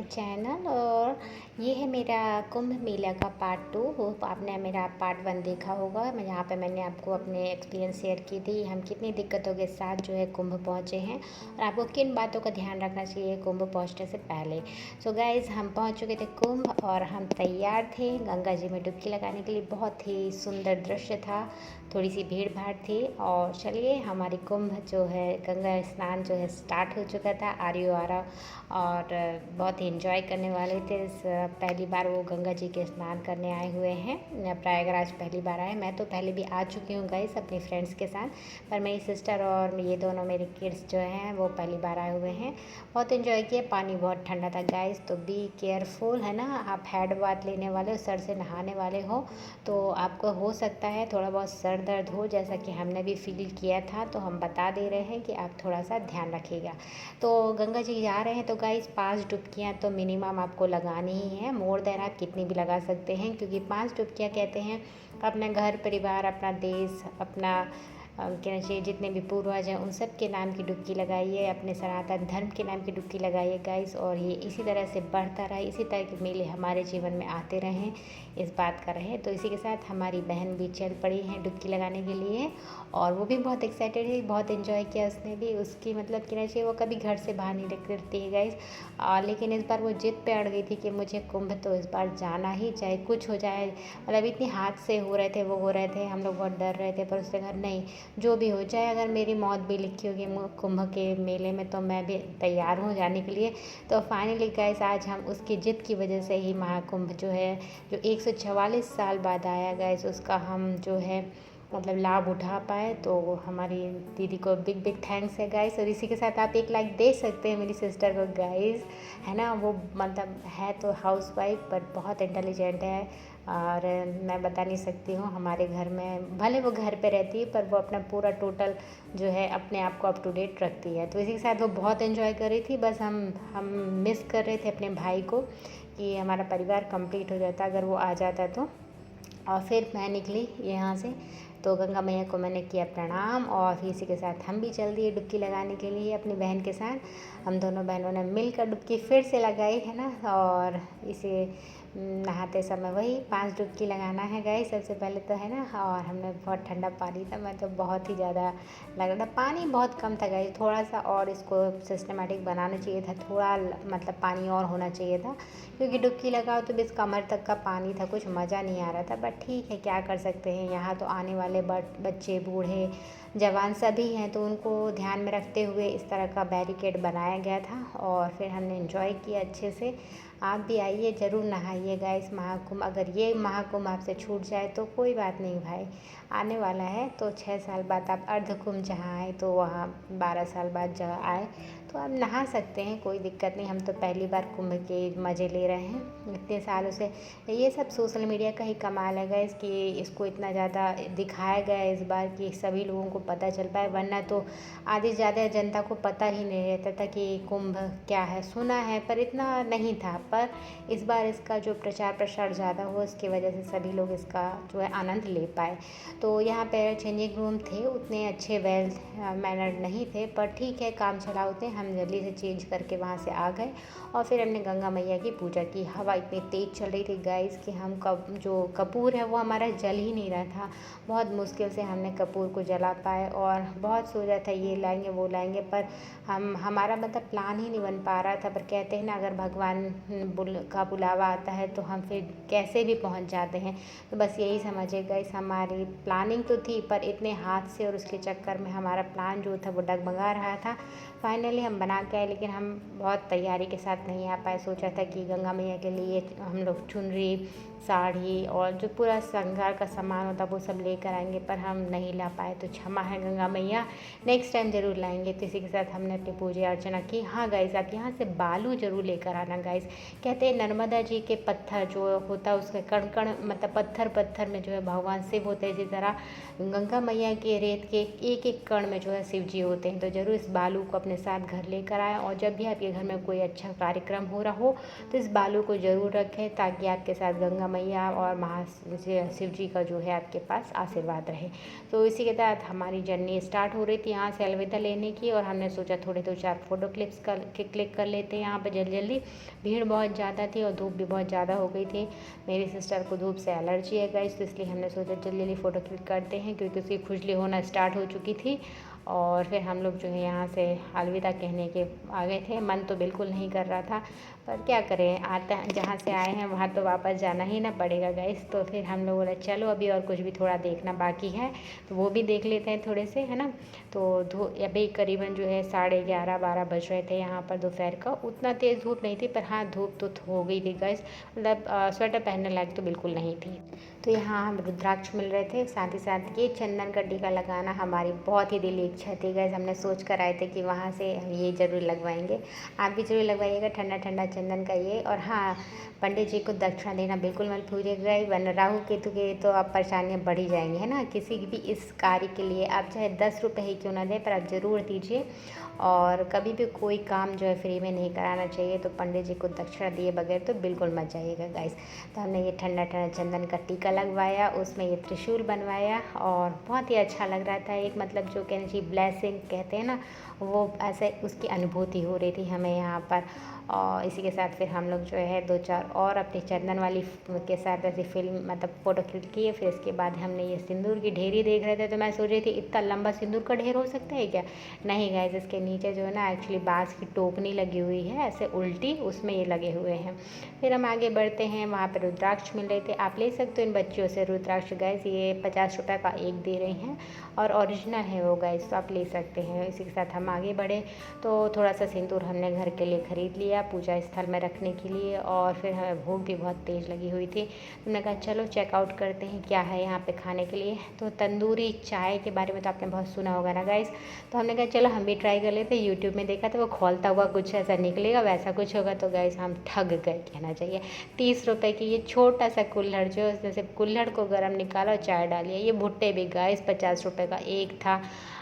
Channel. और ये है मेरा कुंभ मेला का पार्ट 2। होप आपने मेरा पार्ट 1 देखा होगा। मैं यहाँ पे मैंने आपको अपने एक्सपीरियंस शेयर की थी, हम कितनी दिक्कतों के साथ जो है कुंभ पहुँचे हैं और आपको किन बातों का ध्यान रखना चाहिए कुंभ पहुँचने से पहले। सो गाइज़, हम पहुँच चुके थे कुंभ और हम तैयार थे गंगा जी में डुबकी लगाने के लिए। बहुत ही सुंदर दृश्य था, थोड़ी सी भीड़ भाड़ थी। और चलिए, हमारी कुंभ जो है गंगा स्नान जो है स्टार्ट हो चुका था। आर्यो आरा और बहुत ही इन्जॉय करने वाले थे। पहली बार वो गंगा जी के स्नान करने आए हुए हैं। प्रयागराज पहली बार आए। मैं तो पहले भी आ चुकी हूँ गाइस अपनी फ्रेंड्स के साथ, पर मेरी सिस्टर और ये दोनों मेरे किड्स जो हैं वो पहली बार आए हुए हैं। बहुत इन्जॉय किया। पानी बहुत ठंडा था गाइस, तो बी केयरफुल है ना। आप हेड बाथ लेने वाले हो, सर से नहाने वाले हो, तो आपको हो सकता है थोड़ा बहुत सर दर्द हो, जैसा कि हमने भी फील किया था। तो हम बता दे रहे हैं कि आप थोड़ा सा ध्यान रखिएगा। तो गंगा जी जा रहे हैं तो गाइस 5 डुबकियाँ तो मिनिमम आपको लगानी ही है। मोर देन आप कितनी भी लगा सकते हैं, क्योंकि 5 डुबकियाँ कहते हैं अपना घर परिवार, अपना देश, अपना कहना चाहिए जितने भी पूर्वज हैं उन सब के नाम की डुबकी लगाइए, अपने सनातन धर्म के नाम की डुबकी लगाइए गाइस। और ये इसी तरह से बढ़ता रहे, इसी तरह के मेले हमारे जीवन में आते रहें, इस बात का रहे। तो इसी के साथ हमारी बहन भी चल पड़ी हैं डुबकी लगाने के लिए, और वो भी बहुत एक्साइटेड है, बहुत इन्जॉय किया उसने भी। उसकी मतलब कहना चाहिए वो कभी घर से बाहर नहीं निकलती है गाइस, लेकिन इस बार वो जिद पे अड़ गई थी कि मुझे कुंभ तो इस बार जाना ही, चाहे कुछ हो जाए। मतलब इतनी हादसे हो रहे थे, वो हो रहे थे, हम लोग बहुत डर रहे थे, पर उसने कहा नहीं, जो भी हो जाए, अगर मेरी मौत भी लिखी होगी कुंभ के मेले में तो मैं भी तैयार हूँ जाने के लिए। तो फाइनली गाइस, आज हम उसकी जिद की वजह से ही महाकुंभ जो है, जो 144 साल बाद आया गाइस, उसका हम जो है मतलब लाभ उठा पाए। तो हमारी दीदी को बिग बिग थैंक्स है गाइस। और इसी के साथ आप एक लाइक दे सकते हैं मेरी सिस्टर को गाइस, है ना। वो मतलब है तो हाउस वाइफ, बट बहुत इंटेलिजेंट है। और मैं बता नहीं सकती हूँ, हमारे घर में भले वो घर पे रहती है, पर वो अपना पूरा टोटल जो है अपने आप को अप टू डेट रखती है। तो इसी के साथ वो बहुत एंजॉय कर रही थी। बस हम मिस कर रहे थे अपने भाई को, कि हमारा परिवार कंप्लीट हो जाता अगर वो आ जाता तो। और फिर मैं निकली यहाँ से, तो गंगा मैया को मैंने किया प्रणाम, और फिर इसी के साथ हम भी चल दिए डुबकी लगाने के लिए अपनी बहन के साथ। हम दोनों बहनों ने मिलकर डुबकी फिर से लगाई, है ना। और इसे नहाते समय वही 5 डुबकी लगाना है गाइस सबसे पहले तो, है ना। और हमने बहुत ठंडा पानी था, मैं तो बहुत ही ज़्यादा लग रहा था, पानी बहुत कम था गाइस। थोड़ा सा और इसको सिस्टमेटिक बनाना चाहिए था, थोड़ा मतलब पानी और होना चाहिए था, क्योंकि डुबकी लगाओ तो बस कमर तक का पानी था, कुछ मज़ा नहीं आ रहा था। बट ठीक है, क्या कर सकते हैं, यहाँ तो आने वाले बच्चे बूढ़े जवान सभी हैं, तो उनको ध्यान में रखते हुए इस तरह का बैरिकेड बनाया गया था। और फिर हमने एंजॉय किया अच्छे से। आप भी आइए, ज़रूर नहाइएगा इस महाकुंभ। अगर ये महाकुंभ आपसे छूट जाए तो कोई बात नहीं भाई, आने वाला है। तो 6 साल बाद आप अर्धकुंभ जहाँ आए, तो वहाँ 12 साल बाद जहाँ आए तो आप नहा सकते हैं, कोई दिक्कत नहीं। हम तो पहली बार कुंभ के मज़े ले रहे हैं इतने सालों से। ये सब सोशल मीडिया का ही कमाल है गाइस, कि इसको इतना ज़्यादा दिखाया गया है इस बार कि सभी लोगों को पता चल पाए, वरना तो आधी से ज़्यादा जनता को पता ही नहीं रहता था कि कुंभ क्या है। सुना है पर इतना नहीं था, पर इस बार इसका जो प्रचार प्रसार ज़्यादा हुआ, उसकी वजह से सभी लोग इसका जो है आनंद ले पाए। तो यहाँ पे चेंजिंग रूम थे, उतने अच्छे वेल मैनर्ड नहीं थे, पर ठीक है, काम चलाओ थे। हम जल्दी से चेंज करके वहाँ से आ गए, और फिर हमने गंगा मैया की पूजा की। हवा इतनी तेज़ चल रही थी गाइस कि हम जो कपूर है वो हमारा जल ही नहीं रहा था। बहुत मुश्किल से हमने कपूर को जला पाए, और बहुत सोचा था ये लाएंगे वो लाएंगे, पर हमारा मतलब प्लान ही नहीं बन पा रहा था। पर कहते हैं ना, अगर भगवान का बुलावा आता है तो हम फिर कैसे भी पहुंच जाते हैं। तो बस यही समझिए गाइस, हमारी प्लानिंग तो थी, पर इतने हादसे और उसके चक्कर में हमारा प्लान जो था वो डगमगा रहा था। फाइनली हम बना के आए, लेकिन हम बहुत तैयारी के साथ नहीं आ पाए। सोचा था कि गंगा मैया के लिए हम लोग चुनरी, साड़ी और जो पूरा श्रृंगार का सामान होता वो सब लेकर आएंगे, पर हम नहीं ला पाए। तो क्षमा है गंगा मैया, नेक्स्ट टाइम ज़रूर लाएंगे। तो इसी के साथ हमने अपनी पूजा अर्चना की। हाँ गाइस, आप यहाँ से बालू ज़रूर लेकर आना गाइस। कहते हैं नर्मदा जी के पत्थर जो होता है उसके कण कण मतलब पत्थर पत्थर में जो है भगवान शिव होते हैं, इसी तरह गंगा मैया के रेत के एक एक कण में जो है शिव जी होते हैं। तो ज़रूर इस बालू को अपने साथ घर लेकर आएँ, और जब भी आपके घर में कोई अच्छा कार्यक्रम हो रहा हो तो इस बालू को ज़रूर रखें, ताकि आपके साथ गंगा मैया और शिव जी का जो है आपके पास आशीर्वाद रहे। तो इसी के तहत हमारी जर्नी स्टार्ट हो रही थी यहाँ से अलविदा लेने की, और हमने सोचा थोड़े 2-4 फ़ोटो क्लिक कर लेते हैं यहाँ पर जल्दी जल्दी। भीड़ बहुत ज़्यादा थी और धूप भी बहुत ज़्यादा हो गई थी। मेरी सिस्टर को धूप से एलर्जी है गाइस, तो इसलिए हमने सोचा जल्दी जल्दी फ़ोटो क्लिक करते हैं, क्योंकि उसकी खुजली होना स्टार्ट हो चुकी थी। और फिर हम लोग जो है यहाँ से अलविदा कहने के आ गए थे। मन तो बिल्कुल नहीं कर रहा था, पर क्या करें, आता जहाँ से आए हैं वहाँ तो वापस जाना ही ना पड़ेगा गाइस। तो फिर हम लोग बोले चलो अभी और कुछ भी थोड़ा देखना बाकी है तो वो भी देख लेते हैं थोड़े से, है ना। तो अभी करीबन जो है 11:30-12 बज रहे थे यहाँ पर दोपहर का। उतना तेज़ धूप नहीं थी, पर हाँ धूप तो हो गई थी गाइस, मतलब स्वेटर पहनने लायक तो बिल्कुल नहीं थी। तो यहाँ हम रुद्राक्ष मिल रहे थे, साथ ही साथ ये चंदन का टीका लगाना हमारी बहुत ही दिली इच्छा थी गाइस। हमने सोच कर आए थे कि वहाँ से ये ज़रूर लगवाएंगे। आप भी ज़रूर लगवाइएगा ठंडा ठंडा चंदन का ये। और हाँ, पंडित जी को दक्षिणा देना बिल्कुल मत भूलिएगा, वरना राहु केतु के तो आप परेशानियाँ बढ़ ही जाएंगी, है ना। किसी भी इस कार्य के लिए आप चाहे 10 रुपये ही क्यों ना दें, पर आप ज़रूर दीजिए। और कभी भी कोई काम जो है फ्री में नहीं कराना चाहिए, तो पंडित जी को दक्षिणा दिए बगैर तो बिल्कुल मत जाइएगा गाइस। तो हमने ये ठंडा ठंडा चंदन का टीका लगवाया, उसमें ये त्रिशूल बनवाया, और बहुत ही अच्छा लग रहा था। एक मतलब जो कहना चाहिए ब्लेसिंग कहते हैं ना, वो ऐसे उसकी अनुभूति हो रही थी हमें यहाँ पर। और इसी के साथ फिर हम लोग जो है 2-4 और अपनी चंदन वाली के साथ ऐसी फिल्म मतलब फ़ोटो क्लिक किए। फिर इसके बाद हमने ये सिंदूर की ढेरी देख रहे थे, तो मैं सोच रही थी इतना लंबा सिंदूर का ढेर हो सकता है क्या। नहीं गाइस, इसके नीचे जो है ना एक्चुअली बाँस की टोकनी लगी हुई है ऐसे उल्टी, उसमें ये लगे हुए हैं। फिर हम आगे बढ़ते हैं, वहाँ पर रुद्राक्ष मिल रहे थे। आप ले सकते हो इन बच्चियों से रुद्राक्ष गाइस, ये 50 रुपये का एक दे रही हैं और ओरिजिनल है वो गाइस, तो आप ले सकते हैं। इसी के साथ हम आगे बढ़े तो थोड़ा सा सिंदूर हमने घर के लिए ख़रीद लिया पूजा स्थल में रखने के लिए। और फिर हमें भूख भी बहुत तेज़ लगी हुई थी, तो हमने कहा चलो चेकआउट करते हैं क्या है यहाँ पे खाने के लिए। तो तंदूरी चाय के बारे में तो आपने बहुत सुना होगा ना गाइस, तो हमने कहा चलो हम भी ट्राई कर लेते। यूट्यूब में देखा तो वो खोलता हुआ कुछ ऐसा निकलेगा, वैसा कुछ होगा। तो गाइस हम ठग गए कहना चाहिए। 30 रुपये की ये छोटा सा कुल्हड़, जो जैसे कुल्हड़ को गर्म निकाला और चाय डालिए। ये भुट्टे भी गाइस 50 रुपये का एक था,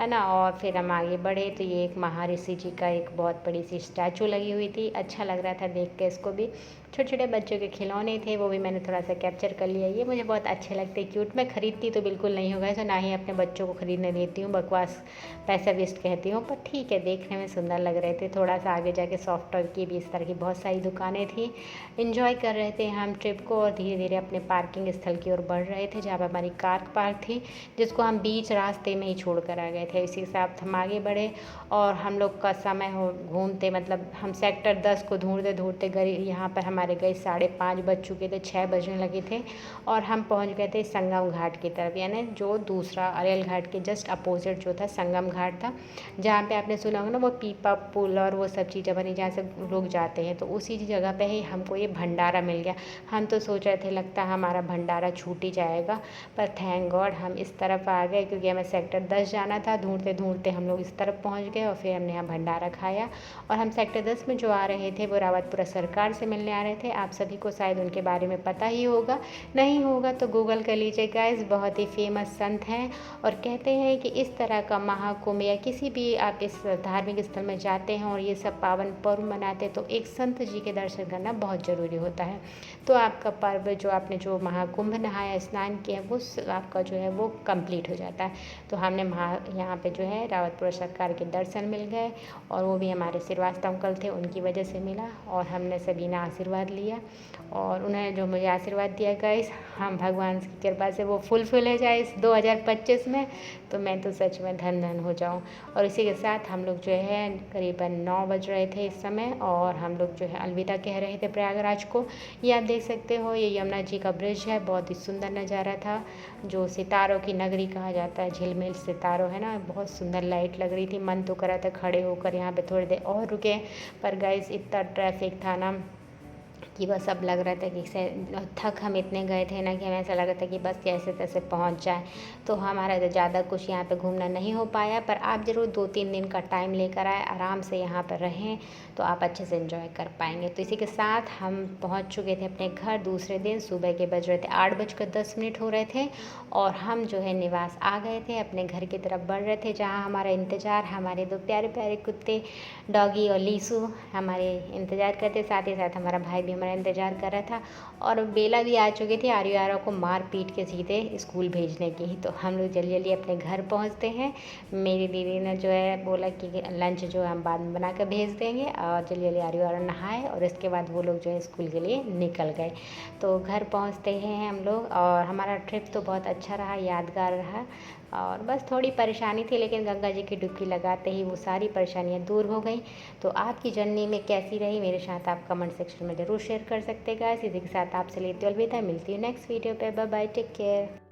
है ना। और फिर हम आगे बढ़े तो ये एक महर्षि जी का एक बहुत बड़ी सी स्टैचू लगी हुई थी, अच्छा लग रहा था देख के इसको भी। छोटे छोटे बच्चों के खिलौने थे, वो भी मैंने थोड़ा सा कैप्चर कर लिया। ये मुझे बहुत अच्छे लगते, क्यूट। मैं खरीदती तो बिल्कुल नहीं होगा, तो ना ही अपने बच्चों को खरीदने देती हूँ, बकवास पैसा वेस्ट कहती हूँ। पर ठीक है, देखने में सुंदर लग रहे थे। थोड़ा सा आगे जाके सॉफ्ट टॉय की भी इस तरह की बहुत सारी दुकानें थी। इन्जॉय कर रहे थे हम ट्रिप को, और धीरे धीरे अपने पार्किंग स्थल की ओर बढ़ रहे थे, जहाँ पर हमारी कार पार्क थी, जिसको हम बीच रास्ते में ही छोड़ कर आ गए थे। इसी के साथ हम आगे बढ़े, और हम लोग का समय हो घूमते मतलब हम सेक्टर 10 को ढूंढते ढूंढते गए। यहाँ पर हमारे गए 5:30 बज चुके थे, 6 बजने लगे थे, और हम पहुँच गए थे संगम घाट की तरफ, यानी जो दूसरा अरेल घाट के जस्ट अपोजिट जो था संगम घाट था, जहाँ पे आपने सुना होगा ना वो पीपा पुल और वो सब चीज़ें बनी जहाँ से लोग जाते हैं। तो उसी जगह पे ही हमको ये भंडारा मिल गया। हम तो सोच रहे थे लगता हमारा भंडारा छूट ही जाएगा, पर थैंक गॉड हम इस तरफ आ गए, क्योंकि हमें सेक्टर 10 जाना था। ढूंढते ढूंढते हम लोग इस तरफ पहुँच गए, और फिर हमने यहाँ भंडारा खाया। और हम सेक्टर 10 में जो आ रहे थे वो रावतपुरा सरकार से मिलने आ रहे थे। आप सभी को शायद उनके बारे में पता ही होगा, नहीं होगा तो गूगल कर लीजिए गाइस। बहुत ही फेमस संत हैं, और कहते हैं कि इस तरह का महाकुंभ या किसी भी आप इस धार्मिक स्थल में जाते हैं और ये सब पावन पर्व मनाते हैं, तो एक संत जी के दर्शन करना बहुत ज़रूरी होता है। तो आपका पर्व जो आपने जो महाकुंभ नहाया स्नान किया वो आपका जो है वो कंप्लीट हो जाता है। तो हमने यहाँ पे जो है रावतपुरा सरकार के दर्शन मिल गए, और वो भी हमारे श्रीवास्तव अंकल थे उनकी वजह से मिला, और हमने सभी ने आशीर्वाद लिया। और उन्होंने जो मुझे आशीर्वाद दिया गाइस, हम भगवान की कृपा से वो फुलफिल हो जाए इस 2025 में, तो मैं तो सच में धन धन हो जाऊँ। और इसी के साथ हम लोग जो है करीबन 9 बज रहे थे इस समय, और हम लोग जो है अलविदा कह रहे थे प्रयागराज को। ये आप देख सकते हो, ये यमुना जी का ब्रिज है, बहुत ही सुंदर नज़ारा था, जो सितारों की नगरी कहा जाता है। झिलमिल सितारों है ना, बहुत सुंदर लाइट लग रही थी। मन तो करा था खड़े होकर यहाँ पे थोड़ी देर और रुके, पर गाइस इतना ट्रैफिक था ना कि बस अब लग रहा था कि थक हम इतने गए थे ना कि हमें ऐसा लग रहा था कि बस जैसे तैसे पहुंच जाए। तो हमारा तो ज़्यादा कुछ यहाँ पे घूमना नहीं हो पाया, पर आप ज़रूर 2-3 दिन का टाइम लेकर आए, आराम से यहाँ पर रहें, तो आप अच्छे से एंजॉय कर पाएंगे। तो इसी के साथ हम पहुँच चुके थे अपने घर। दूसरे दिन सुबह के बज रहे थे 8:10 हो रहे थे, और हम जो है निवास आ गए थे, अपने घर की तरफ बढ़ रहे थे, जहाँ हमारा इंतज़ार हमारे 2 प्यारे प्यारे कुत्ते डॉगी और लीसू हमारे इंतज़ार करते। साथ ही साथ हमारा भाई भी हमारा इंतज़ार कर रहा था और बेला भी आ चुकी थी आर्य आरव को मार पीट के सीधे स्कूल भेजने की। तो हम लोग जल्दी जल्दी अपने घर पहुंचते हैं। मेरी दीदी ने जो है बोला कि लंच जो है हम बाद में बना कर भेज देंगे, और जल्दी जल्दी आर्य आरव नहाए और इसके बाद वो लोग जो है स्कूल के लिए निकल गए। तो घर पहुंचते हैं हम लोग, और हमारा ट्रिप तो बहुत अच्छा रहा, यादगार रहा। और बस थोड़ी परेशानी थी, लेकिन गंगा जी की डुबकी लगाते ही वो सारी परेशानियाँ दूर हो गई। तो आपकी जर्नी में कैसी रही मेरे साथ आप कमेंट सेक्शन में ज़रूर शेयर कर सकते हैं गाइस। इसी के साथ आपसे लेती हूँ अलविदा, मिलती हूँ नेक्स्ट वीडियो पे। Bye bye, take care.